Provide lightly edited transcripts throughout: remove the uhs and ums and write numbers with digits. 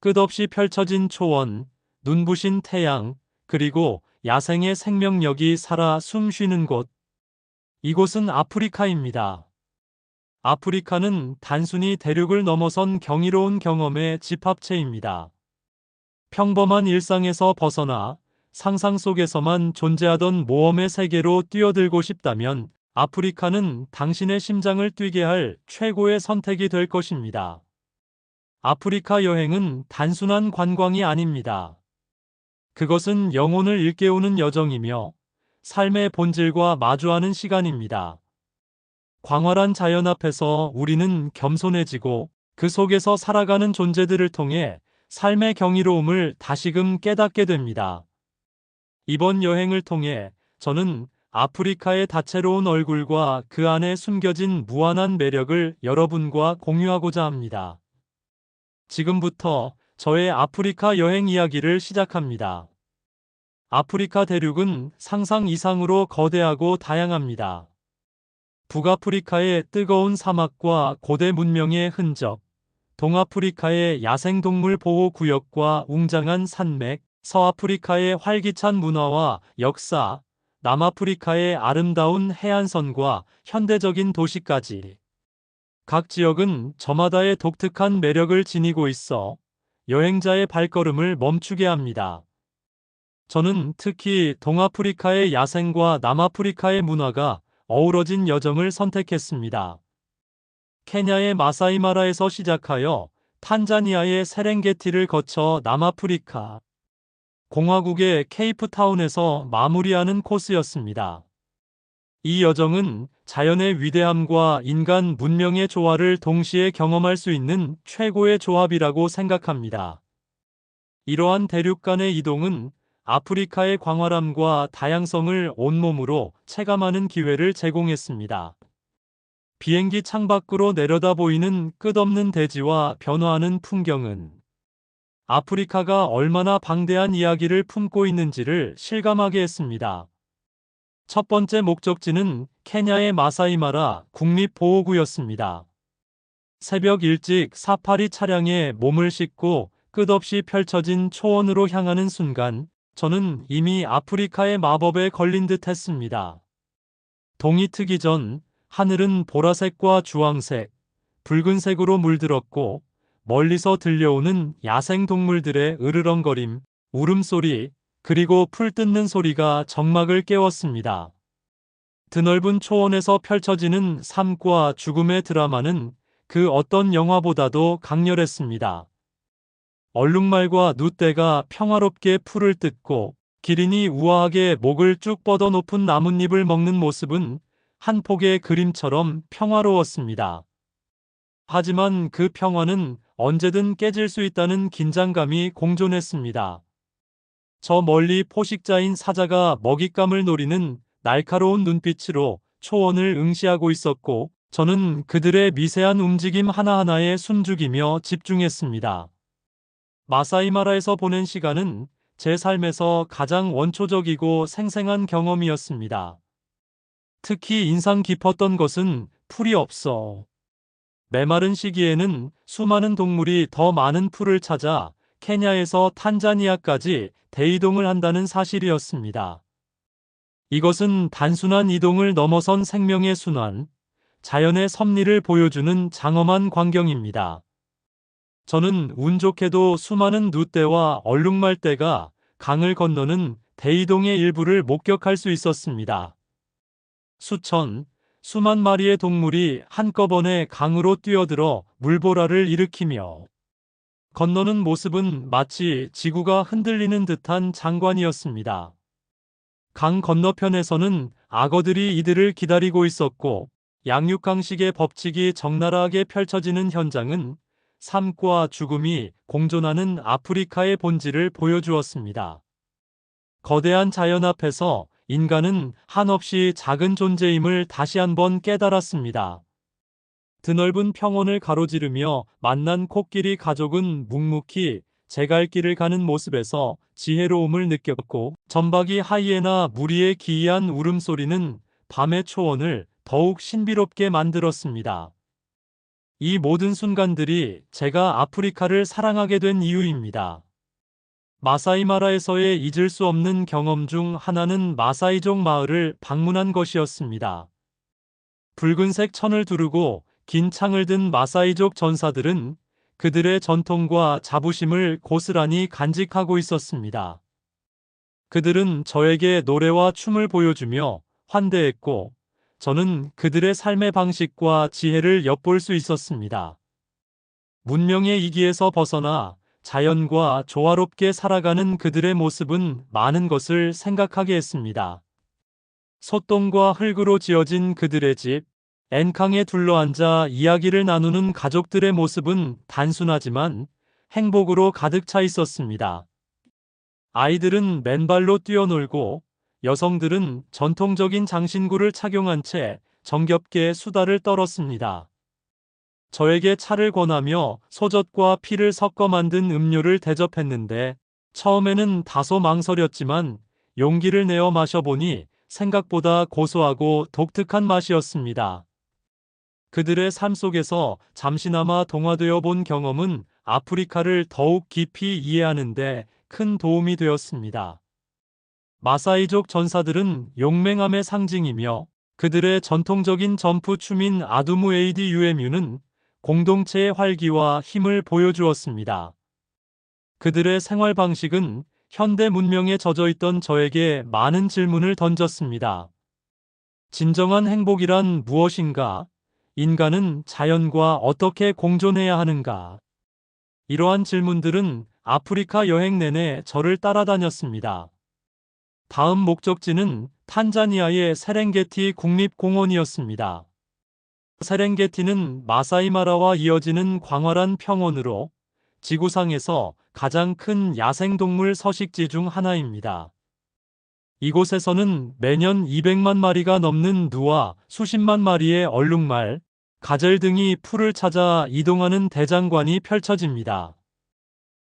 끝없이 펼쳐진 초원, 눈부신 태양, 그리고 야생의 생명력이 살아 숨쉬는 곳. 이곳은 아프리카입니다. 아프리카는 단순히 대륙을 넘어선 경이로운 경험의 집합체입니다. 평범한 일상에서 벗어나 상상 속에서만 존재하던 모험의 세계로 뛰어들고 싶다면 아프리카는 당신의 심장을 뛰게 할 최고의 선택이 될 것입니다. 아프리카 여행은 단순한 관광이 아닙니다. 그것은 영혼을 일깨우는 여정이며 삶의 본질과 마주하는 시간입니다. 광활한 자연 앞에서 우리는 겸손해지고 그 속에서 살아가는 존재들을 통해 삶의 경이로움을 다시금 깨닫게 됩니다. 이번 여행을 통해 저는 아프리카의 다채로운 얼굴과 그 안에 숨겨진 무한한 매력을 여러분과 공유하고자 합니다. 지금부터 저의 아프리카 여행 이야기를 시작합니다. 아프리카 대륙은 상상 이상으로 거대하고 다양합니다. 북아프리카의 뜨거운 사막과 고대 문명의 흔적, 동아프리카의 야생동물 보호구역과 웅장한 산맥, 서아프리카의 활기찬 문화와 역사, 남아프리카의 아름다운 해안선과 현대적인 도시까지. 각 지역은 저마다의 독특한 매력을 지니고 있어 여행자의 발걸음을 멈추게 합니다. 저는 특히 동아프리카의 야생과 남아프리카의 문화가 어우러진 여정을 선택했습니다. 케냐의 마사이마라에서 시작하여 탄자니아의 세렝게티를 거쳐 남아프리카 공화국의 케이프타운에서 마무리하는 코스였습니다. 이 여정은 자연의 위대함과 인간 문명의 조화를 동시에 경험할 수 있는 최고의 조합이라고 생각합니다. 이러한 대륙 간의 이동은 아프리카의 광활함과 다양성을 온몸으로 체감하는 기회를 제공했습니다. 비행기 창밖으로 내려다 보이는 끝없는 대지와 변화하는 풍경은 아프리카가 얼마나 방대한 이야기를 품고 있는지를 실감하게 했습니다. 첫 번째 목적지는 케냐의 마사이마라 국립보호구였습니다. 새벽 일찍 사파리 차량에 몸을 싣고 끝없이 펼쳐진 초원으로 향하는 순간 저는 이미 아프리카의 마법에 걸린 듯 했습니다. 동이 트기 전 하늘은 보라색과 주황색, 붉은색으로 물들었고 멀리서 들려오는 야생 동물들의 으르렁거림, 울음소리, 그리고 풀 뜯는 소리가 정막을 깨웠습니다. 드넓은 초원에서 펼쳐지는 삶과 죽음의 드라마는 그 어떤 영화보다도 강렬했습니다. 얼룩말과 누떼가 평화롭게 풀을 뜯고 기린이 우아하게 목을 쭉 뻗어 높은 나뭇잎을 먹는 모습은 한 폭의 그림처럼 평화로웠습니다. 하지만 그 평화는 언제든 깨질 수 있다는 긴장감이 공존했습니다. 저 멀리 포식자인 사자가 먹잇감을 노리는 날카로운 눈빛으로 초원을 응시하고 있었고 저는 그들의 미세한 움직임 하나하나에 숨죽이며 집중했습니다. 마사이마라에서 보낸 시간은 제 삶에서 가장 원초적이고 생생한 경험이었습니다. 특히 인상 깊었던 것은 풀이 없어. 메마른 시기에는 수많은 동물이 더 많은 풀을 찾아 케냐에서 탄자니아까지 대이동을 한다는 사실이었습니다. 이것은 단순한 이동을 넘어선 생명의 순환, 자연의 섭리를 보여주는 장엄한 광경입니다. 저는 운 좋게도 수많은 누떼와 얼룩말떼가 강을 건너는 대이동의 일부를 목격할 수 있었습니다. 수만 마리의 동물이 한꺼번에 강으로 뛰어들어 물보라를 일으키며 건너는 모습은 마치 지구가 흔들리는 듯한 장관이었습니다. 강 건너편에서는 악어들이 이들을 기다리고 있었고 양육강식의 법칙이 적나라하게 펼쳐지는 현장은 삶과 죽음이 공존하는 아프리카의 본질을 보여주었습니다. 거대한 자연 앞에서 인간은 한없이 작은 존재임을 다시 한번 깨달았습니다. 드넓은 평원을 가로지르며 만난 코끼리 가족은 묵묵히 제 갈 길을 가는 모습에서 지혜로움을 느꼈고 점박이 하이에나 무리의 기이한 울음소리는 밤의 초원을 더욱 신비롭게 만들었습니다. 이 모든 순간들이 제가 아프리카를 사랑하게 된 이유입니다. 마사이마라에서의 잊을 수 없는 경험 중 하나는 마사이족 마을을 방문한 것이었습니다. 붉은색 천을 두르고 긴 창을 든 마사이족 전사들은 그들의 전통과 자부심을 고스란히 간직하고 있었습니다. 그들은 저에게 노래와 춤을 보여주며 환대했고, 저는 그들의 삶의 방식과 지혜를 엿볼 수 있었습니다. 문명의 이기에서 벗어나 자연과 조화롭게 살아가는 그들의 모습은 많은 것을 생각하게 했습니다. 솥동과 흙으로 지어진 그들의 집, 엔캉에 둘러앉아 이야기를 나누는 가족들의 모습은 단순하지만 행복으로 가득 차 있었습니다. 아이들은 맨발로 뛰어놀고 여성들은 전통적인 장신구를 착용한 채 정겹게 수다를 떨었습니다. 저에게 차를 권하며 소젖과 피를 섞어 만든 음료를 대접했는데 처음에는 다소 망설였지만 용기를 내어 마셔보니 생각보다 고소하고 독특한 맛이었습니다. 그들의 삶 속에서 잠시나마 동화되어 본 경험은 아프리카를 더욱 깊이 이해하는데 큰 도움이 되었습니다. 마사이족 전사들은 용맹함의 상징이며 그들의 전통적인 점프 춤인 아두무 에이디 유에뮤는 공동체의 활기와 힘을 보여주었습니다. 그들의 생활 방식은 현대 문명에 젖어 있던 저에게 많은 질문을 던졌습니다. 진정한 행복이란 무엇인가? 인간은 자연과 어떻게 공존해야 하는가? 이러한 질문들은 아프리카 여행 내내 저를 따라다녔습니다. 다음 목적지는 탄자니아의 세렝게티 국립공원이었습니다. 세렝게티는 마사이마라와 이어지는 광활한 평원으로 지구상에서 가장 큰 야생동물 서식지 중 하나입니다. 이곳에서는 매년 200만 마리가 넘는 누와 수십만 마리의 얼룩말, 가젤 등이 풀을 찾아 이동하는 대장관이 펼쳐집니다.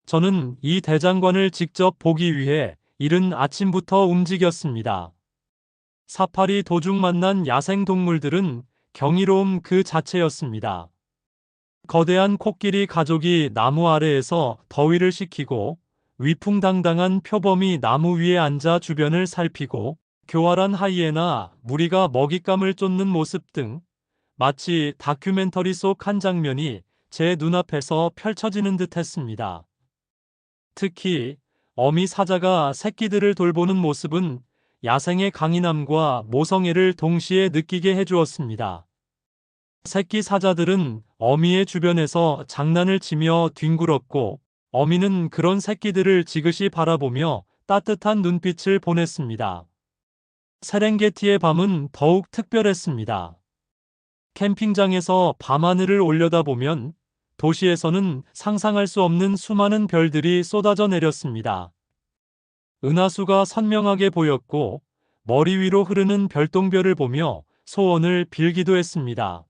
저는 이 대장관을 직접 보기 위해 이른 아침부터 움직였습니다. 사파리 도중 만난 야생동물들은 경이로움 그 자체였습니다. 거대한 코끼리 가족이 나무 아래에서 더위를 식히고 위풍당당한 표범이 나무 위에 앉아 주변을 살피고 교활한 하이에나 무리가 먹잇감을 쫓는 모습 등 마치 다큐멘터리 속 한 장면이 제 눈앞에서 펼쳐지는 듯 했습니다. 특히 어미 사자가 새끼들을 돌보는 모습은 야생의 강인함과 모성애를 동시에 느끼게 해주었습니다. 새끼 사자들은 어미의 주변에서 장난을 치며 뒹굴었고 어미는 그런 새끼들을 지그시 바라보며 따뜻한 눈빛을 보냈습니다. 세렝게티의 밤은 더욱 특별했습니다. 캠핑장에서 밤하늘을 올려다보면 도시에서는 상상할 수 없는 수많은 별들이 쏟아져 내렸습니다. 은하수가 선명하게 보였고 머리 위로 흐르는 별똥별을 보며 소원을 빌기도 했습니다.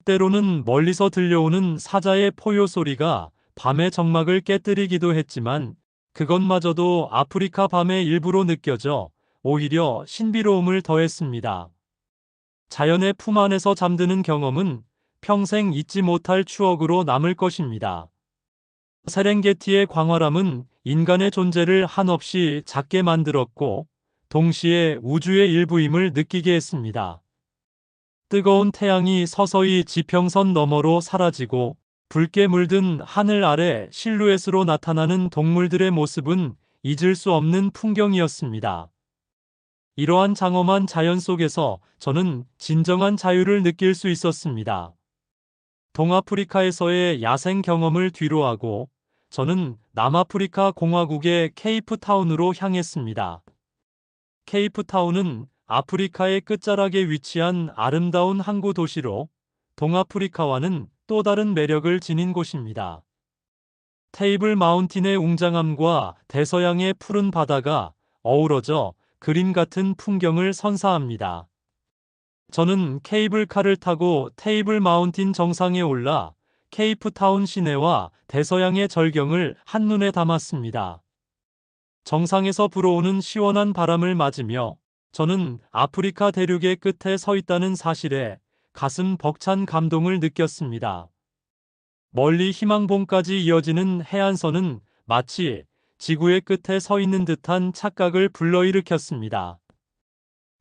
때로는 멀리서 들려오는 사자의 포효 소리가 밤의 정막을 깨뜨리기도 했지만 그것마저도 아프리카 밤의 일부로 느껴져 오히려 신비로움을 더했습니다. 자연의 품 안에서 잠드는 경험은 평생 잊지 못할 추억으로 남을 것입니다. 세렝게티의 광활함은 인간의 존재를 한없이 작게 만들었고 동시에 우주의 일부임을 느끼게 했습니다. 뜨거운 태양이 서서히 지평선 너머로 사라지고 붉게 물든 하늘 아래 실루엣으로 나타나는 동물들의 모습은 잊을 수 없는 풍경이었습니다. 이러한 장엄한 자연 속에서 저는 진정한 자유를 느낄 수 있었습니다. 동아프리카에서의 야생 경험을 뒤로하고 저는 남아프리카 공화국의 케이프타운으로 향했습니다. 케이프타운은 아프리카의 끝자락에 위치한 아름다운 항구 도시로 동아프리카와는 또 다른 매력을 지닌 곳입니다. 테이블 마운틴의 웅장함과 대서양의 푸른 바다가 어우러져 그림 같은 풍경을 선사합니다. 저는 케이블카를 타고 테이블 마운틴 정상에 올라 케이프타운 시내와 대서양의 절경을 한눈에 담았습니다. 정상에서 불어오는 시원한 바람을 맞으며 저는 아프리카 대륙의 끝에 서 있다는 사실에 가슴 벅찬 감동을 느꼈습니다. 멀리 희망봉까지 이어지는 해안선은 마치 지구의 끝에 서 있는 듯한 착각을 불러일으켰습니다.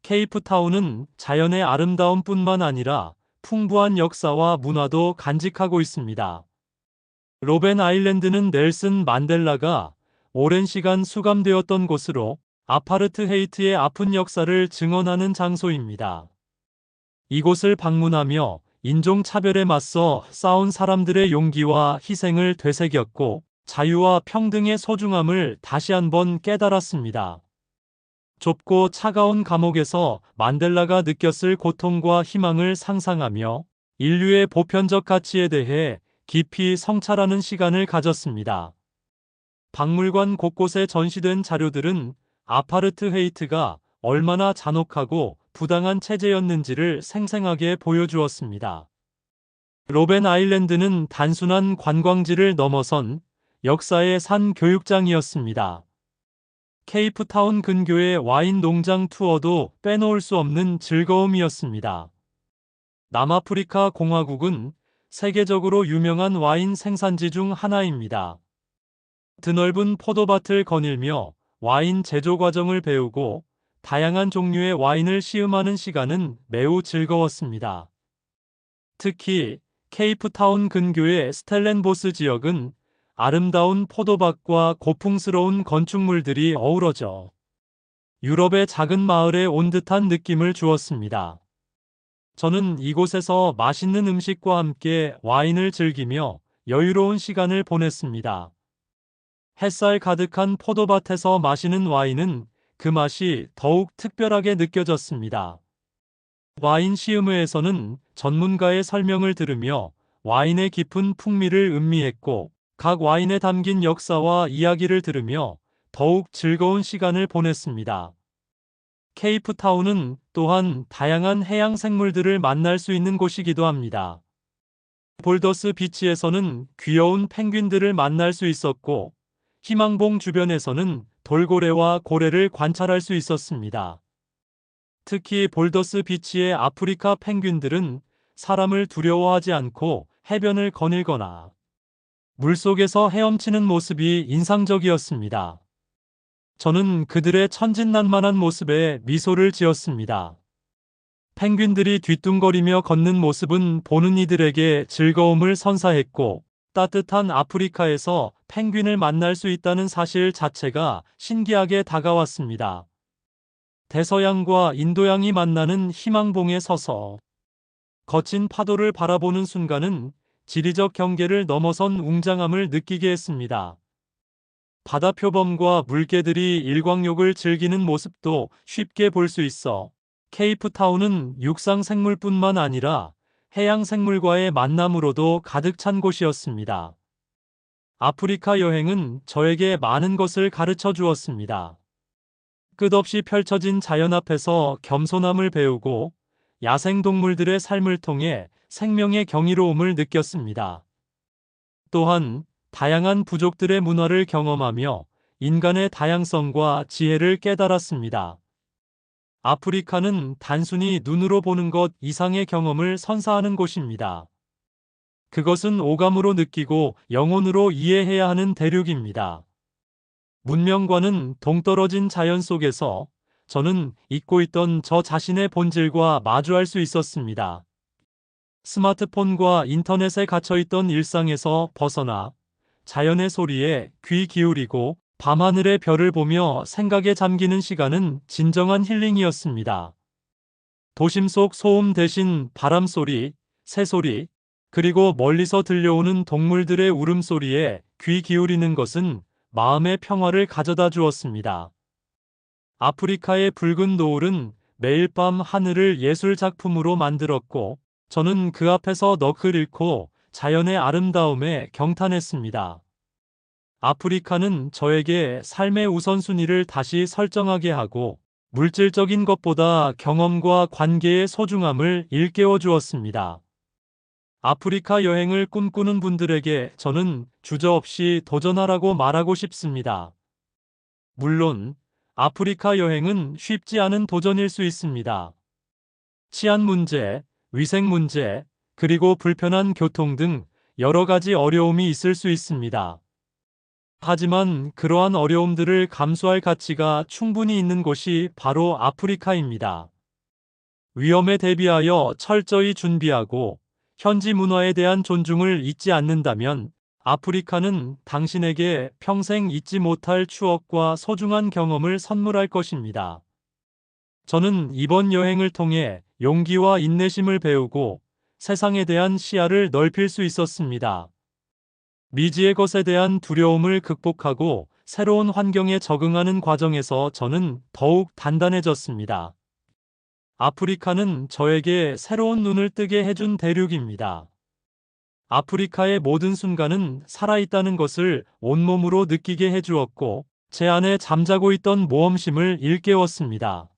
케이프타운은 자연의 아름다움뿐만 아니라 풍부한 역사와 문화도 간직하고 있습니다. 로벤 아일랜드는 넬슨 만델라가 오랜 시간 수감되었던 곳으로 아파르트헤이트의 아픈 역사를 증언하는 장소입니다. 이곳을 방문하며 인종차별에 맞서 싸운 사람들의 용기와 희생을 되새겼고 자유와 평등의 소중함을 다시 한번 깨달았습니다. 좁고 차가운 감옥에서 만델라가 느꼈을 고통과 희망을 상상하며 인류의 보편적 가치에 대해 깊이 성찰하는 시간을 가졌습니다. 박물관 곳곳에 전시된 자료들은 아파르트헤이트가 얼마나 잔혹하고 부당한 체제였는지를 생생하게 보여주었습니다. 로벤 아일랜드는 단순한 관광지를 넘어선 역사의 산 교육장이었습니다. 케이프타운 근교의 와인 농장 투어도 빼놓을 수 없는 즐거움이었습니다. 남아프리카 공화국은 세계적으로 유명한 와인 생산지 중 하나입니다. 드넓은 포도밭을 거닐며 와인 제조 과정을 배우고 다양한 종류의 와인을 시음하는 시간은 매우 즐거웠습니다. 특히 케이프타운 근교의 스텔렌보스 지역은 아름다운 포도밭과 고풍스러운 건축물들이 어우러져 유럽의 작은 마을에 온 듯한 느낌을 주었습니다. 저는 이곳에서 맛있는 음식과 함께 와인을 즐기며 여유로운 시간을 보냈습니다. 햇살 가득한 포도밭에서 마시는 와인은 그 맛이 더욱 특별하게 느껴졌습니다. 와인 시음회에서는 전문가의 설명을 들으며 와인의 깊은 풍미를 음미했고 각 와인에 담긴 역사와 이야기를 들으며 더욱 즐거운 시간을 보냈습니다. 케이프타운은 또한 다양한 해양 생물들을 만날 수 있는 곳이기도 합니다. 볼더스 비치에서는 귀여운 펭귄들을 만날 수 있었고 희망봉 주변에서는 돌고래와 고래를 관찰할 수 있었습니다. 특히 볼더스 비치의 아프리카 펭귄들은 사람을 두려워하지 않고 해변을 거닐거나 물속에서 헤엄치는 모습이 인상적이었습니다. 저는 그들의 천진난만한 모습에 미소를 지었습니다. 펭귄들이 뒤뚱거리며 걷는 모습은 보는 이들에게 즐거움을 선사했고 따뜻한 아프리카에서 펭귄을 만날 수 있다는 사실 자체가 신기하게 다가왔습니다. 대서양과 인도양이 만나는 희망봉에 서서 거친 파도를 바라보는 순간은 지리적 경계를 넘어선 웅장함을 느끼게 했습니다. 바다 표범과 물개들이 일광욕을 즐기는 모습도 쉽게 볼 수 있어 케이프타운은 육상 생물뿐만 아니라 해양 생물과의 만남으로도 가득 찬 곳이었습니다. 아프리카 여행은 저에게 많은 것을 가르쳐 주었습니다. 끝없이 펼쳐진 자연 앞에서 겸손함을 배우고 야생동물들의 삶을 통해 생명의 경이로움을 느꼈습니다. 또한 다양한 부족들의 문화를 경험하며 인간의 다양성과 지혜를 깨달았습니다. 아프리카는 단순히 눈으로 보는 것 이상의 경험을 선사하는 곳입니다. 그것은 오감으로 느끼고 영혼으로 이해해야 하는 대륙입니다. 문명과는 동떨어진 자연 속에서 저는 잊고 있던 저 자신의 본질과 마주할 수 있었습니다. 스마트폰과 인터넷에 갇혀있던 일상에서 벗어나 자연의 소리에 귀 기울이고 밤하늘의 별을 보며 생각에 잠기는 시간은 진정한 힐링이었습니다. 도심 속 소음 대신 바람소리, 새소리, 그리고 멀리서 들려오는 동물들의 울음소리에 귀 기울이는 것은 마음의 평화를 가져다 주었습니다. 아프리카의 붉은 노을은 매일 밤 하늘을 예술 작품으로 만들었고 저는 그 앞에서 넋을 잃고 자연의 아름다움에 경탄했습니다. 아프리카는 저에게 삶의 우선순위를 다시 설정하게 하고 물질적인 것보다 경험과 관계의 소중함을 일깨워 주었습니다. 아프리카 여행을 꿈꾸는 분들에게 저는 주저없이 도전하라고 말하고 싶습니다. 물론 아프리카 여행은 쉽지 않은 도전일 수 있습니다. 치안 문제, 위생 문제, 그리고 불편한 교통 등 여러 가지 어려움이 있을 수 있습니다. 하지만 그러한 어려움들을 감수할 가치가 충분히 있는 곳이 바로 아프리카입니다. 위험에 대비하여 철저히 준비하고 현지 문화에 대한 존중을 잊지 않는다면 아프리카는 당신에게 평생 잊지 못할 추억과 소중한 경험을 선물할 것입니다. 저는 이번 여행을 통해 용기와 인내심을 배우고 세상에 대한 시야를 넓힐 수 있었습니다. 미지의 것에 대한 두려움을 극복하고 새로운 환경에 적응하는 과정에서 저는 더욱 단단해졌습니다. 아프리카는 저에게 새로운 눈을 뜨게 해준 대륙입니다. 아프리카의 모든 순간은 살아있다는 것을 온몸으로 느끼게 해주었고, 제 안에 잠자고 있던 모험심을 일깨웠습니다.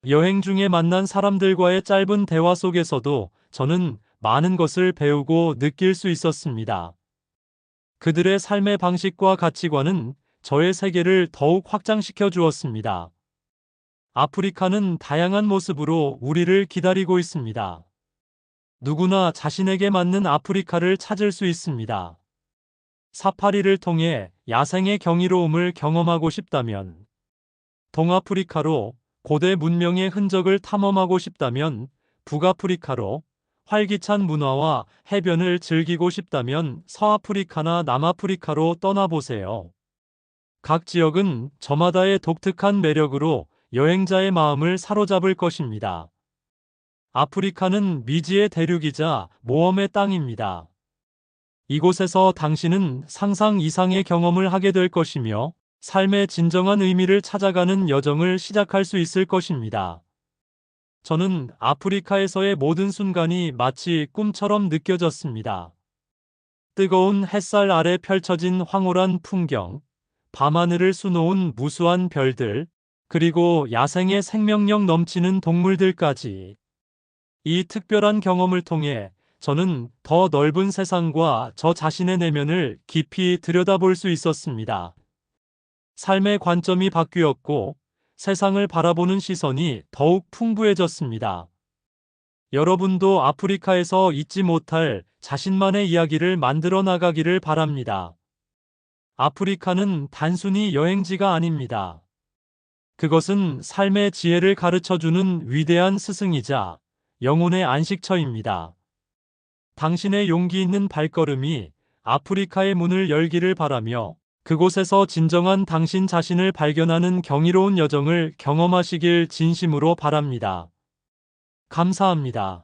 여행 중에 만난 사람들과의 짧은 대화 속에서도 저는 많은 것을 배우고 느낄 수 있었습니다. 그들의 삶의 방식과 가치관은 저의 세계를 더욱 확장시켜 주었습니다. 아프리카는 다양한 모습으로 우리를 기다리고 있습니다. 누구나 자신에게 맞는 아프리카를 찾을 수 있습니다. 사파리를 통해 야생의 경이로움을 경험하고 싶다면, 동아프리카로 고대 문명의 흔적을 탐험하고 싶다면, 북아프리카로 활기찬 문화와 해변을 즐기고 싶다면 서아프리카나 남아프리카로 떠나보세요. 각 지역은 저마다의 독특한 매력으로 여행자의 마음을 사로잡을 것입니다. 아프리카는 미지의 대륙이자 모험의 땅입니다. 이곳에서 당신은 상상 이상의 경험을 하게 될 것이며 삶의 진정한 의미를 찾아가는 여정을 시작할 수 있을 것입니다. 저는 아프리카에서의 모든 순간이 마치 꿈처럼 느껴졌습니다. 뜨거운 햇살 아래 펼쳐진 황홀한 풍경, 밤하늘을 수놓은 무수한 별들, 그리고 야생의 생명력 넘치는 동물들까지. 이 특별한 경험을 통해 저는 더 넓은 세상과 저 자신의 내면을 깊이 들여다볼 수 있었습니다. 삶의 관점이 바뀌었고 세상을 바라보는 시선이 더욱 풍부해졌습니다. 여러분도 아프리카에서 잊지 못할 자신만의 이야기를 만들어 나가기를 바랍니다. 아프리카는 단순히 여행지가 아닙니다. 그것은 삶의 지혜를 가르쳐주는 위대한 스승이자 영혼의 안식처입니다. 당신의 용기 있는 발걸음이 아프리카의 문을 열기를 바라며 그곳에서 진정한 당신 자신을 발견하는 경이로운 여정을 경험하시길 진심으로 바랍니다. 감사합니다.